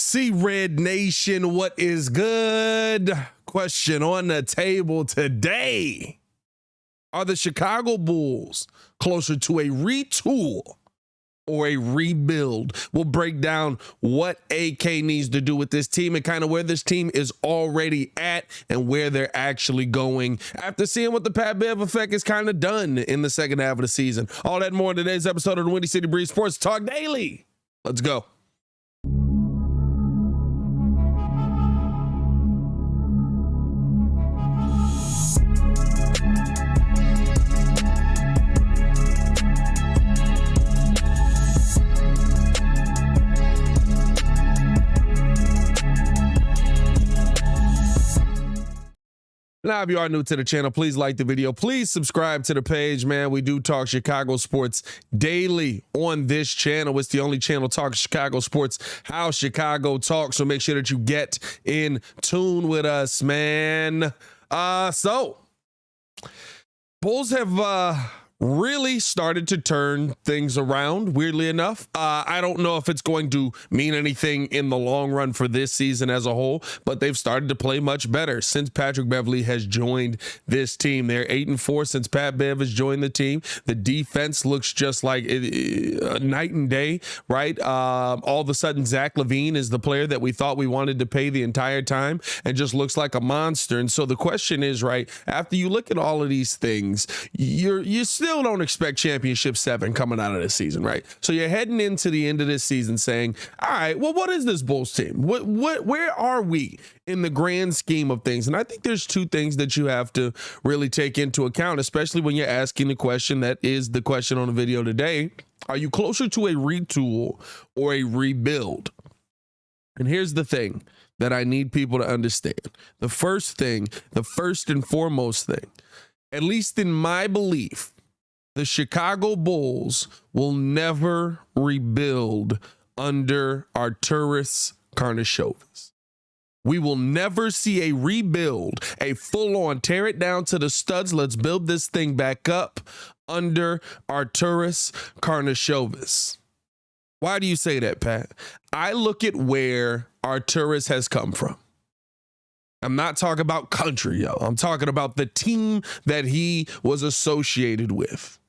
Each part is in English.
See, Red Nation, what is good? Question on the table today. Are the Chicago Bulls closer to a retool or a rebuild? We'll break down what AK needs to do with this team and kind of where this team is already at and where they're actually going after seeing what the Pat Bev effect is kind of done in the second half of the season. All that and more in today's episode of the Windy City Breeze Sports Talk Daily. Let's go. Now, if you are new to the channel, please like the video. Please subscribe to the page, man. We do talk Chicago sports daily on this channel. It's the only channel talking Chicago sports, how Chicago talks. So make sure that you get in tune with us, man. So Bulls have really started to turn things around, weirdly enough. I don't know if it's going to mean anything in the long run for this season as a whole, but they've started to play much better since Patrick Beverley has joined this team. They're 8-4 since Pat Bev has joined the team. The defense looks just like night and day, right? All of a sudden, Zach LaVine is the player that we thought we wanted to pay the entire time and just looks like a monster. And so the question is, right, after you look at all of these things, you still don't expect championship 7 coming out of this season, right? So you're heading into the end of this season saying, all right, well, what is this Bulls team? Where are we in the grand scheme of things? And I think there's two things that you have to really take into account, especially when you're asking the question that is the question on the video today. Are you closer to a retool or a rebuild? And here's the thing that I need people to understand. The first and foremost thing, at least in my belief, the Chicago Bulls will never rebuild under Arturas Karnisovas. We will never see a rebuild, a full-on tear it down to the studs, let's build this thing back up under Arturas Karnisovas. Why do you say that, Pat? I look at where Arturas has come from. I'm not talking about country, yo. I'm talking about the team that he was associated with.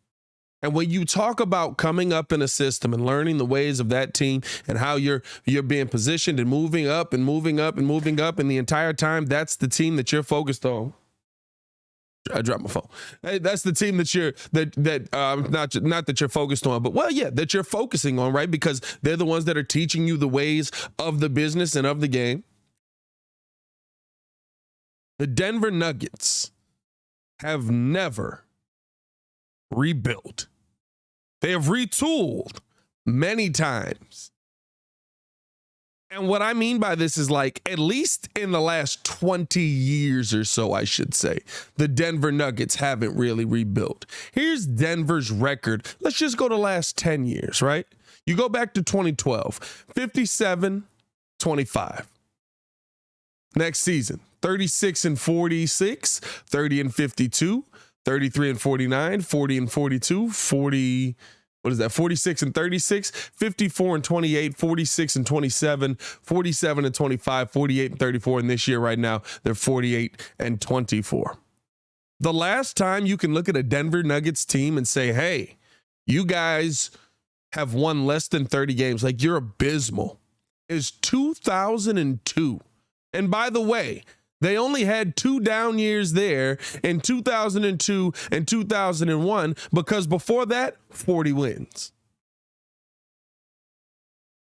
And when you talk about coming up in a system and learning the ways of that team and how you're being positioned and moving up and moving up and moving up, and the entire time that's the team that you're focused on. I dropped my phone. Hey, that's the team that not that you're focused on, but well, yeah, that you're focusing on, right? Because they're the ones that are teaching you the ways of the business and of the game. The Denver Nuggets have never rebuilt. They have retooled many times. And what I mean by this is, like, at least in the last 20 years or so, I should say, the Denver Nuggets haven't really rebuilt. Here's Denver's record. Let's just go to the last 10 years, right? You go back to 2012, 57-25. Next season, 36-46, 30-52, 33-49, 40-42, 40, what is that? 46-36, 54-28, 46-27, 47-25, 48-34, and this year right now they're 48-24. The last time you can look at a Denver Nuggets team and say, hey, you guys have won less than 30 games, like you're abysmal, is 2002. And by the way, they only had 2 down years there in 2002 and 2001 because before that, 40 wins.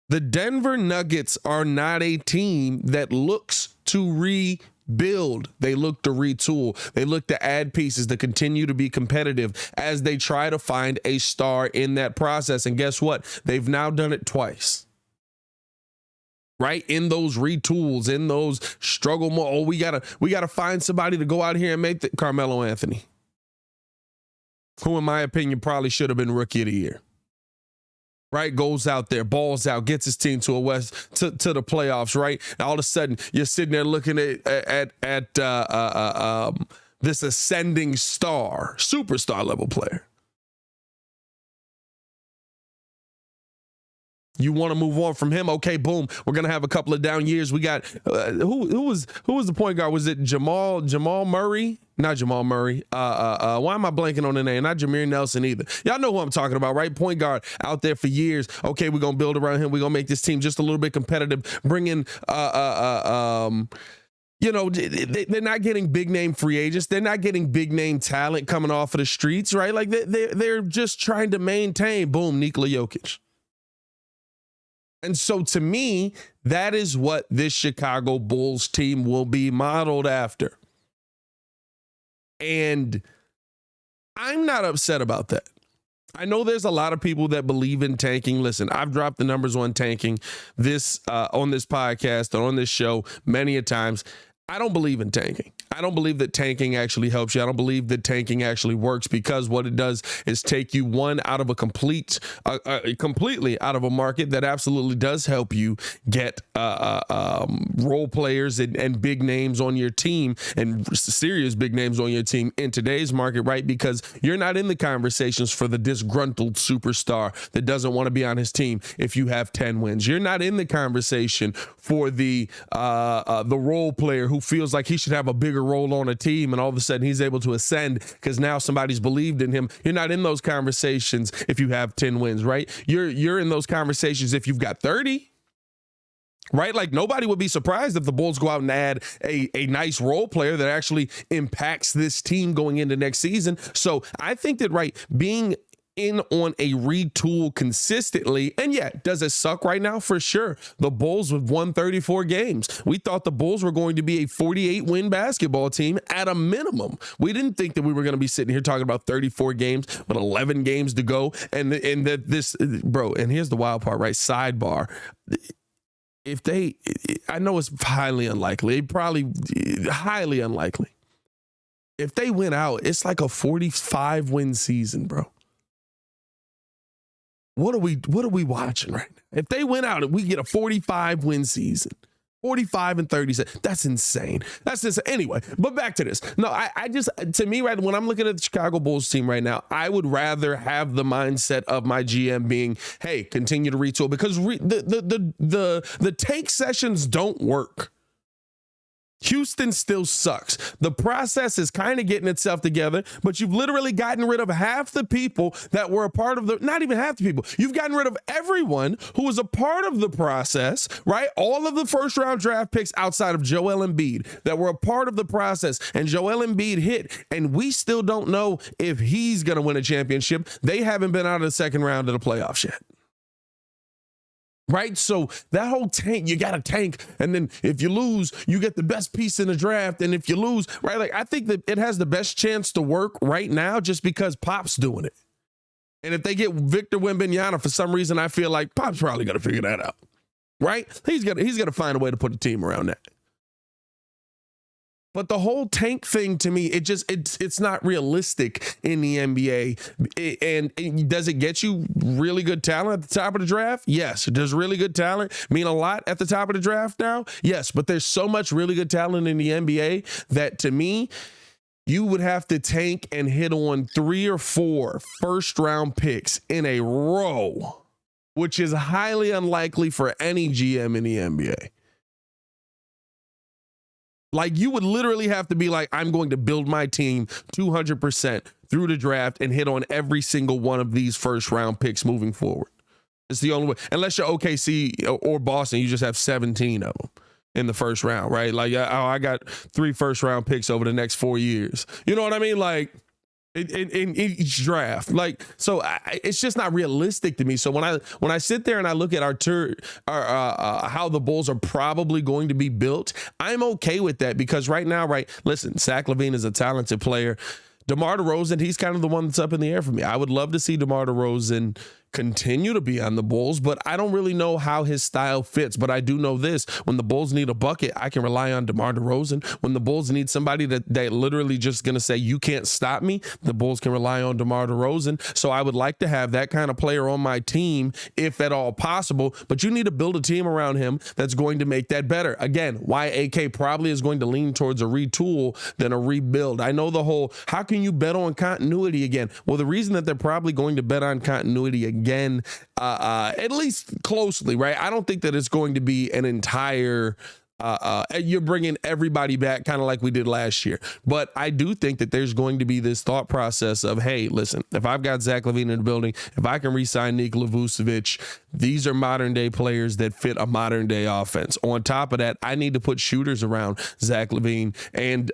The Denver Nuggets are not a team that looks to rebuild. They look to retool. They look to add pieces to continue to be competitive as they try to find a star in that process. And guess what? They've now done it twice. Right? In those retools, in those struggle mode. Oh, we gotta find somebody to go out here and make the Carmelo Anthony, who in my opinion probably should have been rookie of the year. Right? Goes out there, balls out, gets his team to the playoffs, right? And all of a sudden you're sitting there looking at this ascending star, superstar level player. You want to move on from him? Okay, boom. We're gonna have a couple of down years. We got who was the point guard? Was it Jamal Murray? Not Jamal Murray. Why am I blanking on the name? Not Jameer Nelson either. Y'all know who I'm talking about, right? Point guard out there for years. Okay, we're gonna build around him. We're gonna make this team just a little bit competitive. Bring in you know, they're not getting big name free agents. They're not getting big name talent coming off of the streets, right? Like they're just trying to maintain, boom, Nikola Jokic. And so to me, that is what this Chicago Bulls team will be modeled after. And I'm not upset about that. I know there's a lot of people that believe in tanking. Listen, I've dropped the numbers on tanking this on this podcast or on this show many a times. I don't believe in tanking. I don't believe that tanking actually helps you. I don't believe that tanking actually works, because what it does is take you out of a completely out of a market that absolutely does help you get role players and big names on your team, and serious big names on your team in today's market, right? Because you're not in the conversations for the disgruntled superstar that doesn't want to be on his team if you have 10 wins. You're not in the conversation for the role player who feels like he should have a bigger role on a team, and all of a sudden he's able to ascend because now somebody's believed in him. You're not in those conversations if you have 10 wins, right? You're in those conversations if you've got 30. Right? Like, nobody would be surprised if the Bulls go out and add a nice role player that actually impacts this team going into next season. So I think that, right, being in on a retool consistently, and yeah, does it suck right now? For sure. The Bulls have won 34 games. We thought the Bulls were going to be a 48-win basketball team at a minimum. We didn't think that we were going to be sitting here talking about 34 games with 11 games to go. And this, bro, and here's the wild part, right? Sidebar. If they, I know it's highly unlikely, probably highly unlikely. If they win out, it's like a 45-win season, bro. What are we watching right now? If they win out and we get a 45-win season, 45 and 37, that's insane. That's insane. Anyway, but back to this. No, I just, to me, right, when I'm looking at the Chicago Bulls team right now, I would rather have the mindset of my GM being, hey, continue to retool, because the tank sessions don't work. Houston still sucks. The process is kind of getting itself together, but you've literally gotten rid of half the people that were a part of not even half the people. You've gotten rid of everyone who was a part of the process, right? All of the first round draft picks outside of Joel Embiid that were a part of the process, and Joel Embiid hit, and we still don't know if he's going to win a championship. They haven't been out of the second round of the playoffs yet. Right? So that whole tank, you got to tank. And then if you lose, you get the best piece in the draft. And if you lose, right? Like, I think that it has the best chance to work right now just because Pop's doing it. And if they get Victor Wembanyama, for some reason, I feel like Pop's probably going to figure that out. Right? He's going to find a way to put a team around that. But the whole tank thing, to me, it's not realistic in the NBA. And does it get you really good talent at the top of the draft? Yes. Does really good talent mean a lot at the top of the draft now? Yes. But there's so much really good talent in the NBA that, to me, you would have to tank and hit on 3 or 4 first-round picks in a row, which is highly unlikely for any GM in the NBA. Like, you would literally have to be like, I'm going to build my team 200% through the draft and hit on every single one of these first round picks moving forward. It's the only way. Unless you're OKC or Boston, you just have 17 of them in the first round, right? Like, I got 3 first round picks over the next 4 years. You know what I mean? Like, in each draft, like, so it's just not realistic to me. So when I sit there and I look at how the Bulls are probably going to be built, I'm okay with that, because right now, right, listen, Zach LaVine is a talented player. DeMar DeRozan, he's kind of the one that's up in the air for me. I would love to see DeMar DeRozan continue to be on the Bulls, but I don't really know how his style fits. But I do know this: when the Bulls need a bucket, I can rely on DeMar DeRozan. When the Bulls need somebody that literally just going to say, you can't stop me, the Bulls can rely on DeMar DeRozan. So I would like to have that kind of player on my team, if at all possible. But you need to build a team around him that's going to make that better. Again, why AK probably is going to lean towards a retool than a rebuild. I know the whole, how can you bet on continuity again? Well, the reason that they're probably going to bet on continuity again again, at least closely, right? I don't think that it's going to be an entire you're bringing everybody back kind of like we did last year. But I do think that there's going to be this thought process of, hey, listen, if I've got Zach LaVine in the building, if I can re-sign Nikola Vucevic, these are modern day players that fit a modern day offense. On top of that, I need to put shooters around Zach LaVine and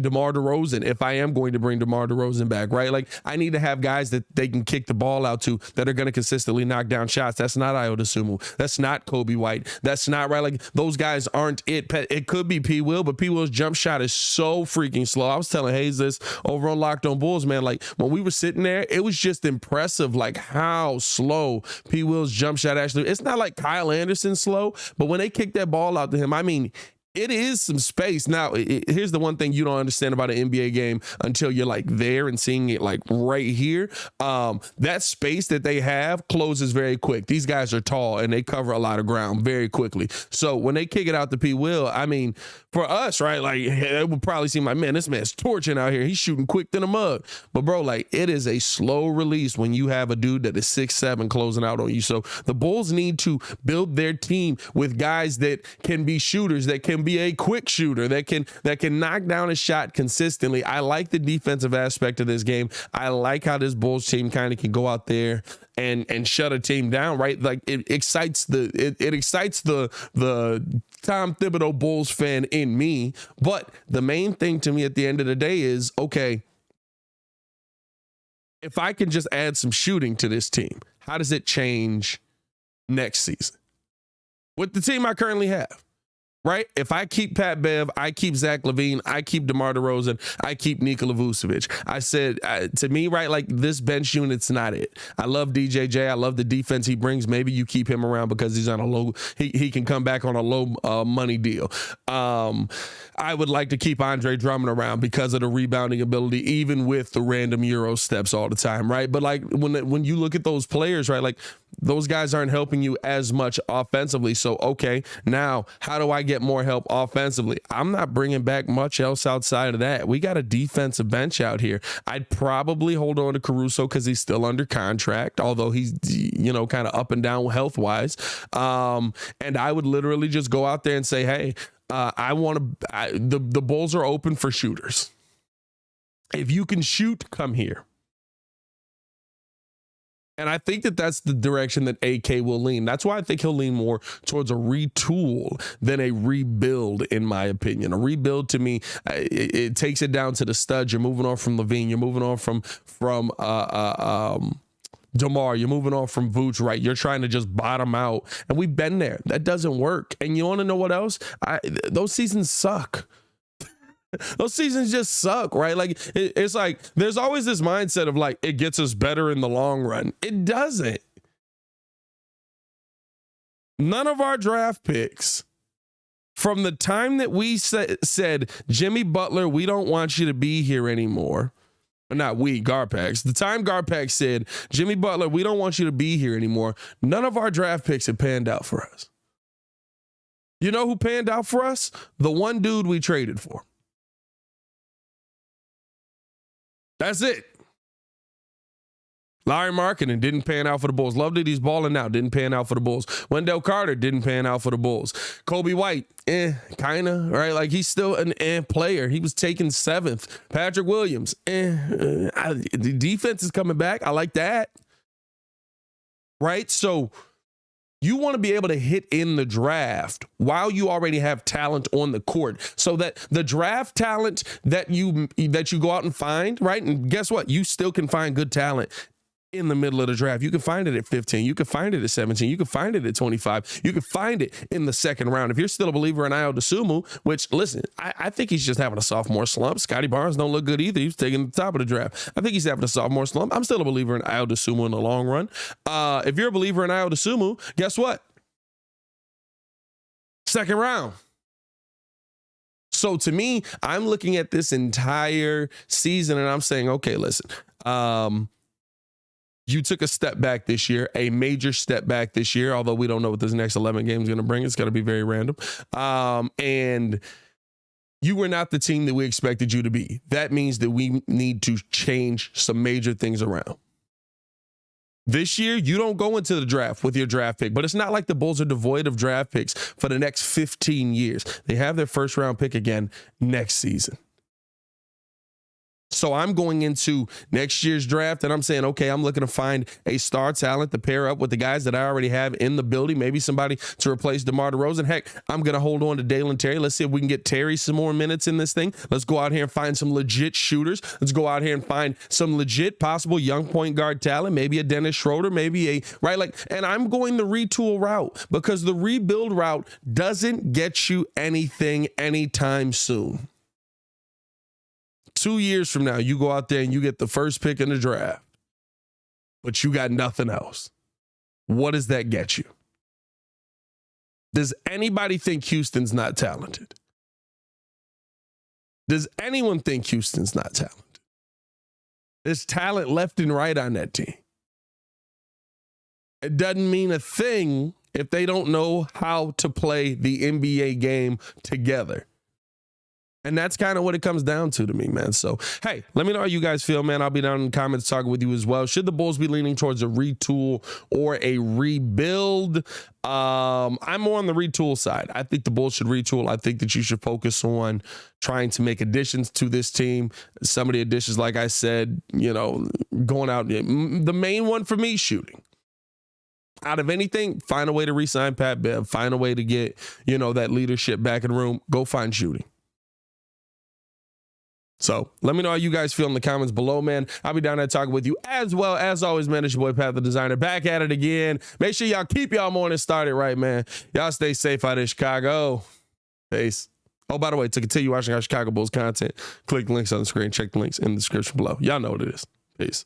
DeMar DeRozan if I am going to bring DeMar DeRozan back, right? Like, I need to have guys that they can kick the ball out to that are going to consistently knock down shots. That's not Ayo Dosunmu. That's not Kobe White. That's not, right? Like, those guys aren't it. It could be P. Will, but P. Will's jump shot is so freaking slow. I was telling Hayes this over on Locked On Bulls, man. Like, when we were sitting there, it was just impressive, like, how slow P. Will's jump shot actually. It's not like Kyle Anderson slow, but when they kick that ball out to him, I mean, it is some space. Now, here's the one thing you don't understand about an NBA game until you're like there and seeing it like right here. That space that they have closes very quick. These guys are tall and they cover a lot of ground very quickly. So when they kick it out to P. Will, I mean, for us, right, like, it would probably seem like, man, this man's torching out here. He's shooting quick than a mug. But, bro, like, it is a slow release when you have a dude that is 6'7" closing out on you. So the Bulls need to build their team with guys that can be shooters, that can be a quick shooter, that can knock down a shot consistently. I like the defensive aspect of this game. I like how this Bulls team kind of can go out there and shut a team down, right? Like, it excites the Tom Thibodeau Bulls fan in me. But the main thing to me at the end of the day is, okay, if I can just add some shooting to this team, how does it change next season with the team I currently have? Right? If I keep Pat Bev, I keep Zach LaVine, I keep DeMar DeRozan, I keep Nikola Vucevic. I said, to me, right, like, this bench unit's not it. I love DJJ. I love the defense he brings. Maybe you keep him around because he's on a low, he can come back on a low money deal. I would like to keep Andre Drummond around because of the rebounding ability, even with the random Euro steps all the time, right? But, like, when you look at those players, right, like, those guys aren't helping you as much offensively. So, okay, now how do I get more help offensively? I'm not bringing back much else outside of that. We got a defensive bench out here. I'd probably hold on to Caruso because he's still under contract, although he's, kind of up and down health-wise. And I would literally just go out there and say, hey, the Bulls are open for shooters. If you can shoot, come here. And I think that that's the direction that AK will lean. That's why I think he'll lean more towards a retool than a rebuild, in my opinion. A rebuild, to me, it takes it down to the studs. You're moving on from LaVine. You're moving on from DeMar. You're moving on from Vooch, right? You're trying to just bottom out. And we've been there. That doesn't work. And you want to know what else? Those seasons suck. Those seasons just suck, right? Like, it's like there's always this mindset of, like, it gets us better in the long run. It doesn't. None of our draft picks from the time that we said, Jimmy Butler, we don't want you to be here anymore. Not we, Garpax. The time Garpax said, Jimmy Butler, we don't want you to be here anymore. None of our draft picks have panned out for us. You know who panned out for us? The one dude we traded for. That's it. Larry Markkinen didn't pan out for the Bulls. Loved it. He's balling out. Didn't pan out for the Bulls. Wendell Carter didn't pan out for the Bulls. Kobe White, kind of, right? Like, he's still an player. He was taken 7th. Patrick Williams, the defense is coming back. I like that. Right? So you want to be able to hit in the draft while you already have talent on the court, so that the draft talent that you go out and find, right? And guess what? You still can find good talent in the middle of the draft. You can find it at 15. You can find it at 17. You can find it at 25. You can find it in the second round. If you're still a believer in Ayo Dosunmu, which, listen, I think he's just having a sophomore slump. Scotty Barnes don't look good either. He was taking the top of the draft. I think he's having a sophomore slump. I'm still a believer in Ayo Dosunmu in the long run. If you're a believer in Ayo Dosunmu, guess what? Second round. So to me, I'm looking at this entire season and I'm saying, okay, listen, you took a step back this year, a major step back this year, although we don't know what this next 11 games is going to bring. It's going to be very random. And you were not the team that we expected you to be. That means that we need to change some major things around. This year, you don't go into the draft with your draft pick, but it's not like the Bulls are devoid of draft picks for the next 15 years. They have their first round pick again next season. So I'm going into next year's draft and I'm saying, okay, I'm looking to find a star talent to pair up with the guys that I already have in the building. Maybe somebody to replace DeMar DeRozan. Heck, I'm going to hold on to Dalen Terry. Let's see if we can get Terry some more minutes in this thing. Let's go out here and find some legit shooters. Let's go out here and find some legit possible young point guard talent. Maybe a Dennis Schroeder, and I'm going the retool route because the rebuild route doesn't get you anything anytime soon. 2 years from now, you go out there and you get the first pick in the draft, but you got nothing else. What does that get you? Does anybody think Houston's not talented? Does anyone think Houston's not talented? There's talent left and right on that team. It doesn't mean a thing if they don't know how to play the NBA game together. And that's kind of what it comes down to me, man. So, hey, let me know how you guys feel, man. I'll be down in the comments talking with you as well. Should the Bulls be leaning towards a retool or a rebuild? I'm more on the retool side. I think the Bulls should retool. I think that you should focus on trying to make additions to this team. Some of the additions, like I said, going out. The main one for me, shooting. Out of anything, find a way to re-sign Pat Bev. Find a way to get, that leadership back in the room. Go find shooting. So let me know how you guys feel in the comments below, man. I'll be down there talking with you as well. As always, man, it's your boy, Pat the Designer, back at it again. Make sure y'all keep y'all morning started right, man. Y'all stay safe out of Chicago. Peace. Oh, by the way, to continue watching our Chicago Bulls content, click the links on the screen. Check the links in the description below. Y'all know what it is. Peace.